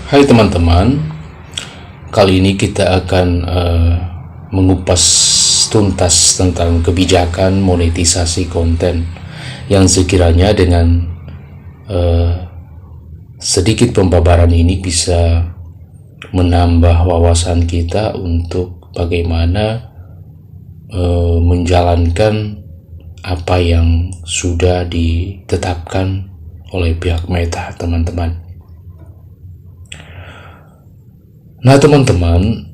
Hai teman-teman, kali ini kita akan mengupas tuntas tentang kebijakan monetisasi konten yang sekiranya dengan sedikit pembabaran ini bisa menambah wawasan kita untuk bagaimana menjalankan apa yang sudah ditetapkan oleh pihak Meta, teman-teman. Nah teman-teman,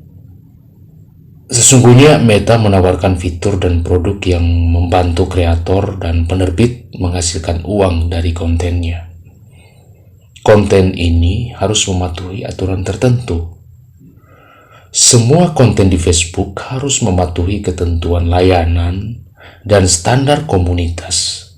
sesungguhnya Meta menawarkan fitur dan produk yang membantu kreator dan penerbit menghasilkan uang dari kontennya. Konten ini harus mematuhi aturan tertentu. Semua konten di Facebook harus mematuhi ketentuan layanan dan standar komunitas.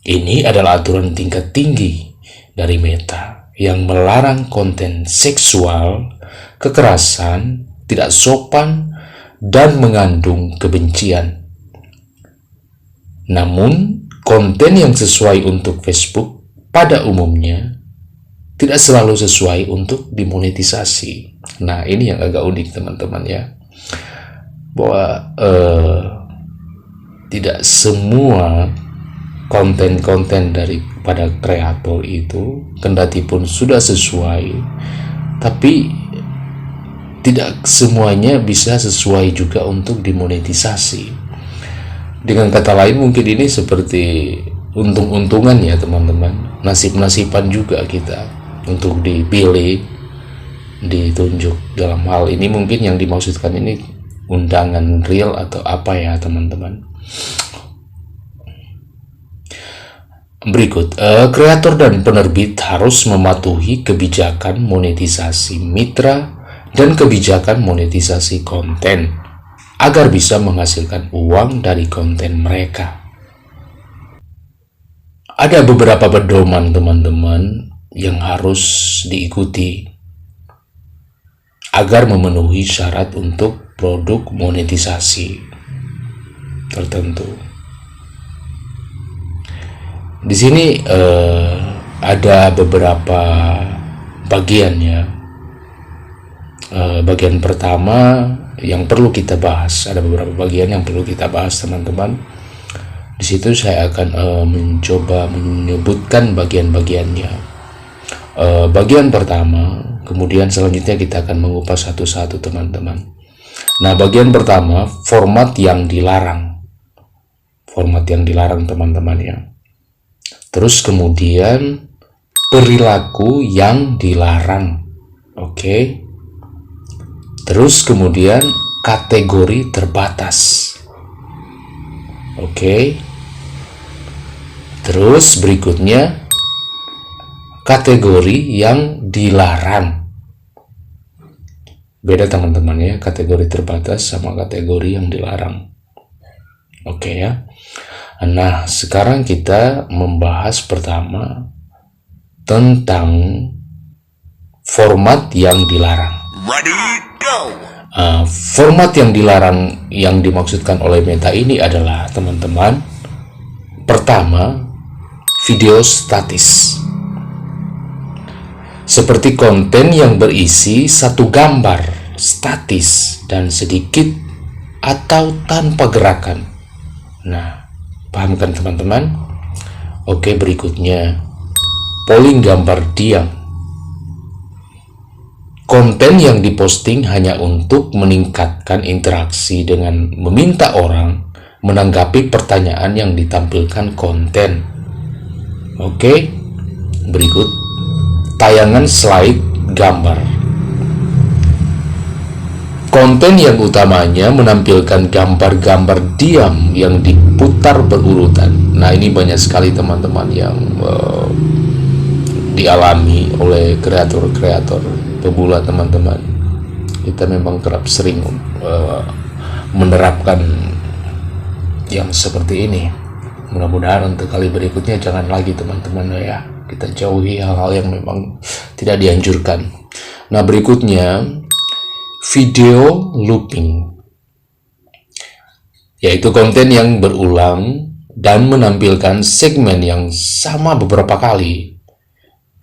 Ini adalah aturan tingkat tinggi dari Meta yang melarang konten seksual, kekerasan, tidak sopan, dan mengandung kebencian. Namun, konten yang sesuai untuk Facebook pada umumnya tidak selalu sesuai untuk dimonetisasi. Nah, ini yang agak unik teman-teman ya, bahwa tidak semua konten-konten daripada kreator itu kendati pun sudah sesuai, tapi tidak semuanya bisa sesuai juga untuk dimonetisasi. Dengan kata lain, mungkin ini seperti untung-untungan ya teman-teman, nasib-nasiban juga kita untuk dipilih, ditunjuk. Dalam hal ini mungkin yang dimaksudkan ini undangan real atau apa ya teman-teman. Berikut, kreator dan penerbit harus mematuhi kebijakan monetisasi mitra dan kebijakan monetisasi konten agar bisa menghasilkan uang dari konten mereka. Ada beberapa pedoman teman-teman yang harus diikuti agar memenuhi syarat untuk produk monetisasi tertentu. Di sini ada beberapa bagian ya. Bagian pertama yang perlu kita bahas, ada beberapa bagian yang perlu kita bahas teman-teman. Di situ saya akan mencoba menyebutkan bagian-bagiannya. Bagian pertama, kemudian selanjutnya kita akan mengupas satu-satu teman-teman. Nah, bagian pertama, format yang dilarang. Format yang dilarang teman-teman ya. Terus kemudian perilaku yang dilarang. Oke. Terus kemudian kategori terbatas. Oke. Terus berikutnya kategori yang dilarang. Beda teman-teman ya, kategori terbatas sama kategori yang dilarang. Oke ya. Nah, sekarang kita membahas pertama tentang format yang dilarang. Ready, go! Format yang dilarang yang dimaksudkan oleh Meta ini adalah teman-teman, pertama, video statis. Seperti konten yang berisi satu gambar statis dan sedikit atau tanpa gerakan. Nah, paham kan teman-teman? Oke, berikutnya polling gambar diam. Konten yang diposting hanya untuk meningkatkan interaksi dengan meminta orang menanggapi pertanyaan yang ditampilkan konten. Oke, berikut tayangan slide gambar. Konten yang utamanya menampilkan gambar-gambar diam yang diputar berurutan. Nah, ini banyak sekali teman-teman yang dialami oleh kreator-kreator pemula teman-teman. Kita memang kerap sering menerapkan yang seperti ini. Mudah-mudahan untuk kali berikutnya jangan lagi teman-teman ya. Kita jauhi hal-hal yang memang tidak dianjurkan. Nah, berikutnya video looping, yaitu konten yang berulang dan menampilkan segmen yang sama beberapa kali.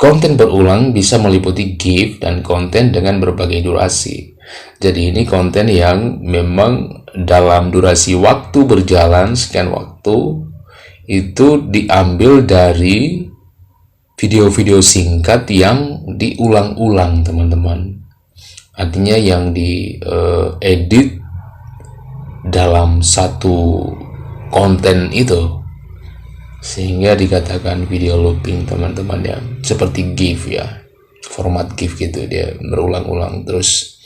konten berulang bisa meliputi GIF dan konten dengan berbagai durasi. Jadi ini konten yang memang dalam durasi waktu berjalan sekian waktu itu diambil dari video-video singkat yang diulang-ulang, teman-teman. Artinya yang diedit dalam satu konten itu, sehingga dikatakan video looping, teman-teman, ya, seperti GIF, ya, format GIF gitu, dia berulang-ulang terus,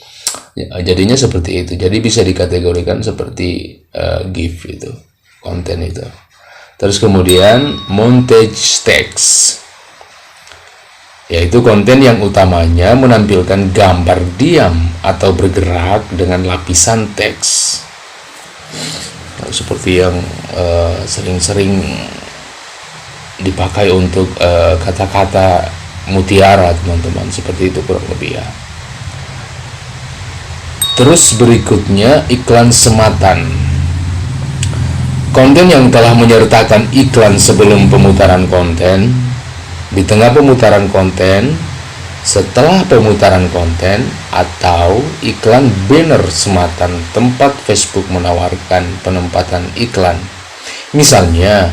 ya, jadinya seperti itu. Jadi bisa dikategorikan seperti GIF itu, konten itu. Terus kemudian montage text, yaitu konten yang utamanya menampilkan gambar diam atau bergerak dengan lapisan teks, seperti yang sering-sering dipakai untuk kata-kata mutiara, teman-teman, seperti itu kurang lebih, ya. Terus berikutnya iklan sematan, konten yang telah menyertakan iklan sebelum pemutaran konten, di tengah pemutaran konten, setelah pemutaran konten, atau iklan banner sematan tempat Facebook menawarkan penempatan iklan. Misalnya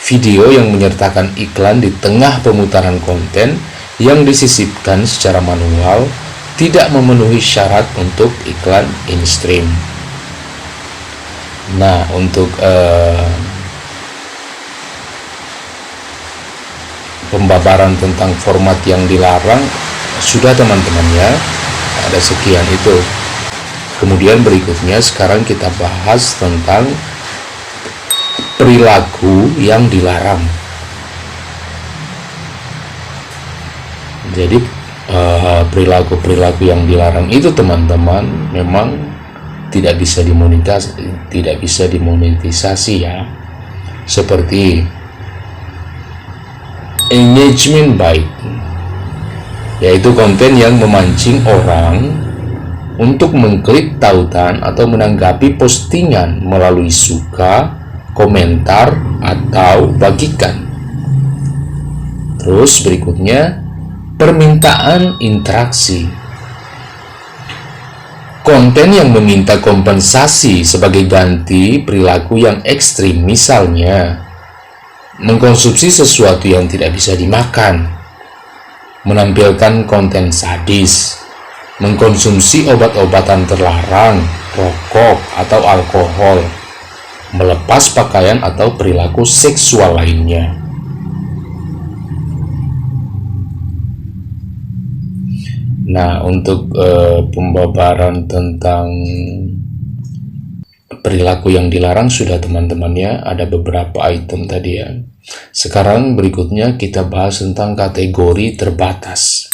video yang menyertakan iklan di tengah pemutaran konten yang disisipkan secara manual tidak memenuhi syarat untuk iklan in-stream. Nah, untuk pembabaran tentang format yang dilarang sudah, teman-teman, ya, ada sekian itu. Kemudian berikutnya sekarang kita bahas tentang perilaku yang dilarang. Jadi perilaku-perilaku yang dilarang itu, teman-teman, memang tidak bisa dimonetisasi, ya. Seperti engagement bait, yaitu konten yang memancing orang untuk mengklik tautan atau menanggapi postingan melalui suka, komentar, atau bagikan. Terus berikutnya permintaan interaksi, konten yang meminta kompensasi sebagai ganti perilaku yang ekstrim, misalnya mengkonsumsi sesuatu yang tidak bisa dimakan, menampilkan konten sadis, mengkonsumsi obat-obatan terlarang, rokok atau alkohol, melepas pakaian atau perilaku seksual lainnya. Nah, untuk pembabaran tentang perilaku yang dilarang sudah, teman-teman, ya, ada beberapa item tadi, ya. Sekarang berikutnya kita bahas tentang kategori terbatas.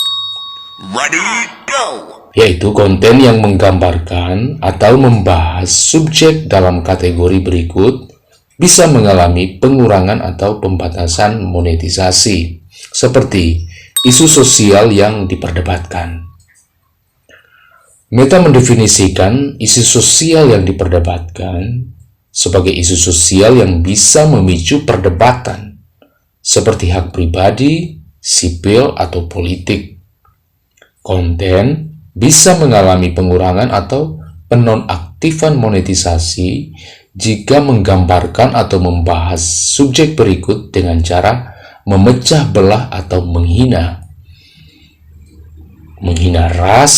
Ready, go! Yaitu konten yang menggambarkan atau membahas subjek dalam kategori berikut bisa mengalami pengurangan atau pembatasan monetisasi, seperti isu sosial yang diperdebatkan. Meta mendefinisikan isu sosial yang diperdebatkan sebagai isu sosial yang bisa memicu perdebatan, seperti hak pribadi, sipil, atau politik. Konten bisa mengalami pengurangan atau penonaktifan monetisasi jika menggambarkan atau membahas subjek berikut dengan cara memecah belah atau menghina ras,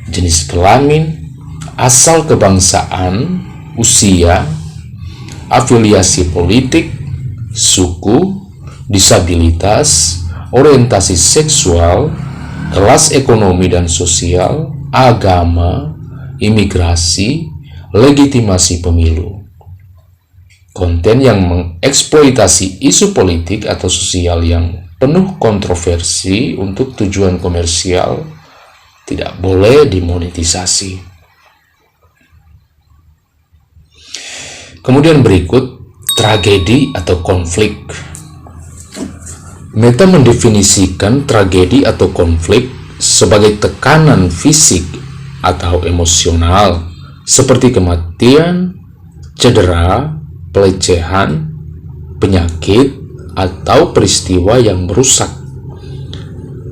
jenis kelamin, asal kebangsaan, usia, afiliasi politik, suku, disabilitas, orientasi seksual, kelas ekonomi dan sosial, agama, imigrasi, legitimasi pemilu. Konten yang mengeksploitasi isu politik atau sosial yang penuh kontroversi untuk tujuan komersial tidak boleh dimonetisasi. Kemudian berikut tragedi atau konflik. Meta mendefinisikan tragedi atau konflik sebagai tekanan fisik atau emosional seperti kematian, cedera, pelecehan, penyakit, atau peristiwa yang merusak.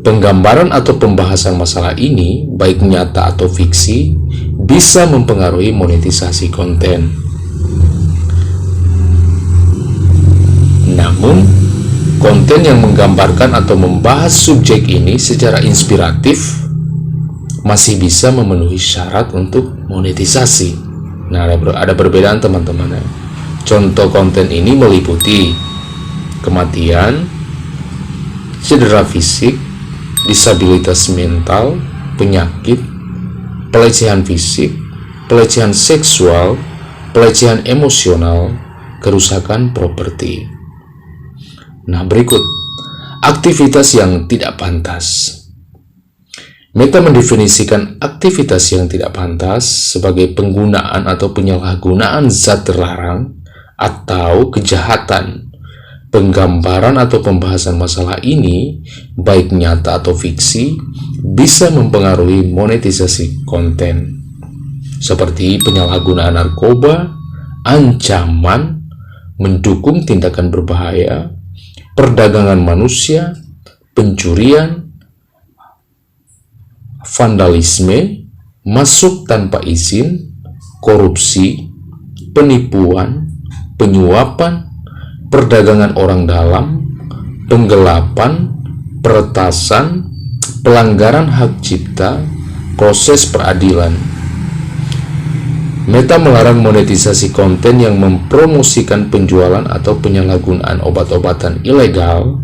Penggambaran atau pembahasan masalah ini, baik nyata atau fiksi, bisa mempengaruhi monetisasi konten. Namun, konten yang menggambarkan atau membahas subjek ini secara inspiratif masih bisa memenuhi syarat untuk monetisasi. Nah, ada perbedaan teman-teman. Contoh konten ini meliputi kematian, cedera fisik, disabilitas mental, penyakit, pelecehan fisik, pelecehan seksual, pelecehan emosional, kerusakan properti. Nah, berikut aktivitas yang tidak pantas. Meta mendefinisikan aktivitas yang tidak pantas sebagai penggunaan atau penyalahgunaan zat terlarang atau kejahatan. Penggambaran atau pembahasan masalah ini, baik nyata atau fiksi, bisa mempengaruhi monetisasi konten, seperti penyalahgunaan narkoba, ancaman, mendukung tindakan berbahaya, perdagangan manusia, pencurian, vandalisme, masuk tanpa izin, korupsi, penipuan, penyuapan, perdagangan orang dalam, penggelapan, peretasan, pelanggaran hak cipta, proses peradilan. Meta melarang monetisasi konten yang mempromosikan penjualan atau penyalahgunaan obat-obatan ilegal,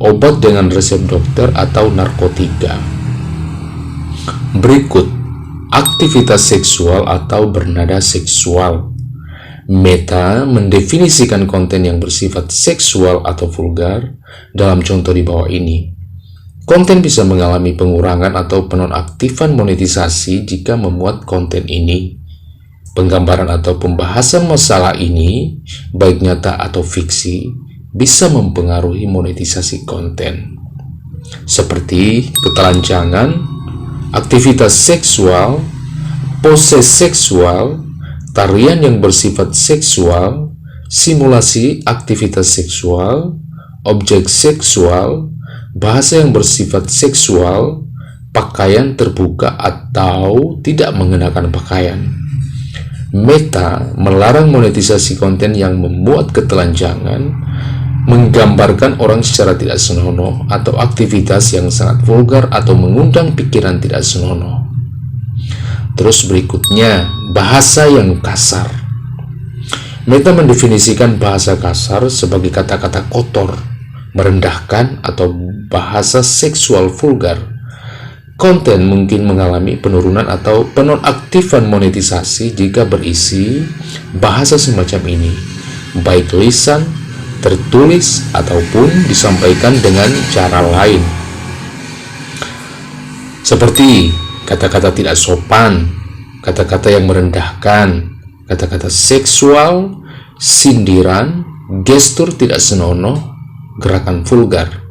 obat dengan resep dokter, atau narkotika. Berikut aktivitas seksual atau bernada seksual. Meta mendefinisikan konten yang bersifat seksual atau vulgar dalam contoh di bawah ini. Konten bisa mengalami pengurangan atau penonaktifan monetisasi jika memuat konten ini. Penggambaran atau pembahasan masalah ini, baik nyata atau fiksi, bisa mempengaruhi monetisasi konten, seperti ketelanjangan, aktivitas seksual, pose seksual, tarian yang bersifat seksual, simulasi aktivitas seksual, objek seksual, bahasa yang bersifat seksual, pakaian terbuka atau tidak mengenakan pakaian. Meta melarang monetisasi konten yang memuat ketelanjangan, menggambarkan orang secara tidak senonoh, atau aktivitas yang sangat vulgar atau mengundang pikiran tidak senonoh. Terus berikutnya, bahasa yang kasar. Meta mendefinisikan bahasa kasar sebagai kata-kata kotor, merendahkan, atau bahasa seksual vulgar. Konten mungkin mengalami penurunan atau penonaktifan monetisasi jika berisi bahasa semacam ini, baik lisan, tertulis, ataupun disampaikan dengan cara lain, seperti kata-kata tidak sopan, kata-kata yang merendahkan, kata-kata seksual, sindiran, gestur tidak senonoh, gerakan vulgar.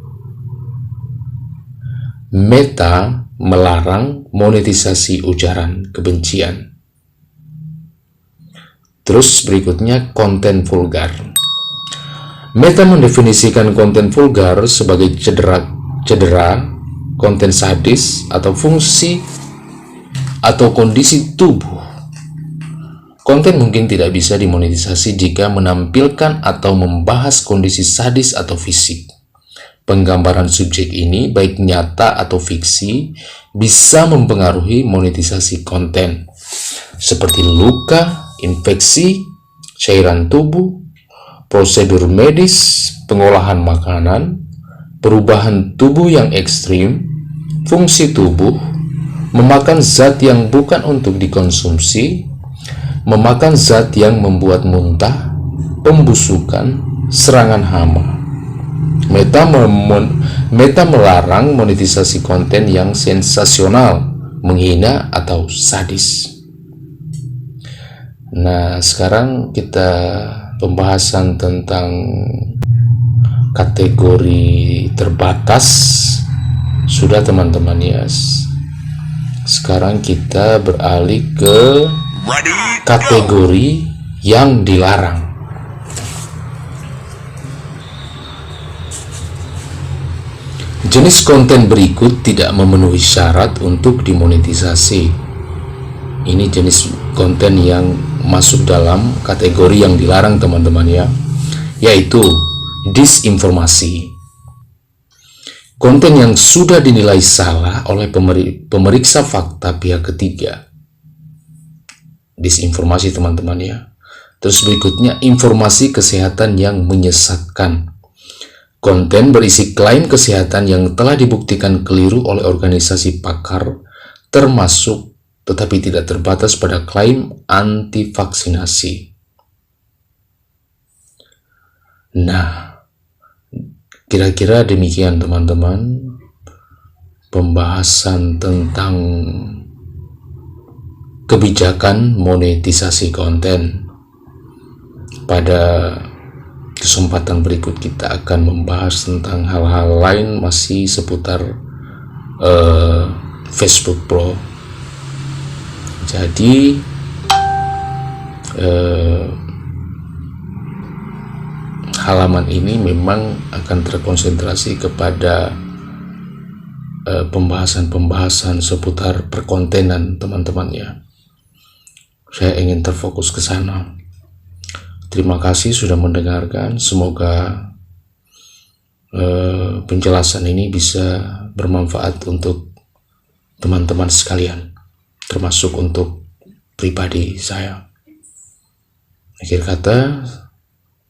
Meta melarang monetisasi ujaran kebencian. Terus berikutnya, konten vulgar. Meta mendefinisikan konten vulgar sebagai cedera, konten sadis, atau fungsi atau kondisi tubuh. Konten mungkin tidak bisa dimonetisasi jika menampilkan atau membahas kondisi sadis atau fisik. Penggambaran subjek ini, baik nyata atau fiksi, bisa mempengaruhi monetisasi konten, seperti luka, infeksi, cairan tubuh, prosedur medis, pengolahan makanan, perubahan tubuh yang ekstrim, fungsi tubuh, memakan zat yang bukan untuk dikonsumsi, memakan zat yang membuat muntah, pembusukan, serangan hama. Meta melarang monetisasi konten yang sensasional, menghina, atau sadis. Nah, sekarang kita pembahasan tentang kategori terbatas sudah teman-teman ya. Sekarang kita beralih ke kategori yang dilarang. Jenis konten berikut tidak memenuhi syarat untuk dimonetisasi. Ini jenis konten yang masuk dalam kategori yang dilarang teman-teman ya, yaitu disinformasi. Konten yang sudah dinilai salah oleh pemeriksa fakta pihak ketiga. Disinformasi teman-teman ya. Terus berikutnya, informasi kesehatan yang menyesatkan. Konten berisi klaim kesehatan yang telah dibuktikan keliru oleh organisasi pakar, termasuk tetapi tidak terbatas pada klaim anti vaksinasi. Nah, kira-kira demikian teman-teman pembahasan tentang kebijakan monetisasi konten. Pada kesempatan berikut kita akan membahas tentang hal-hal lain masih seputar Facebook Pro. Jadi halaman ini memang akan terkonsentrasi kepada pembahasan-pembahasan seputar perkontenan teman-teman ya. Saya ingin terfokus ke sana. Terima kasih sudah mendengarkan. Semoga penjelasan ini bisa bermanfaat untuk teman-teman sekalian, termasuk untuk pribadi saya. Akhir kata,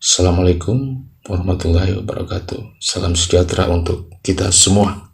Assalamualaikum warahmatullahi wabarakatuh. Salam sejahtera untuk kita semua.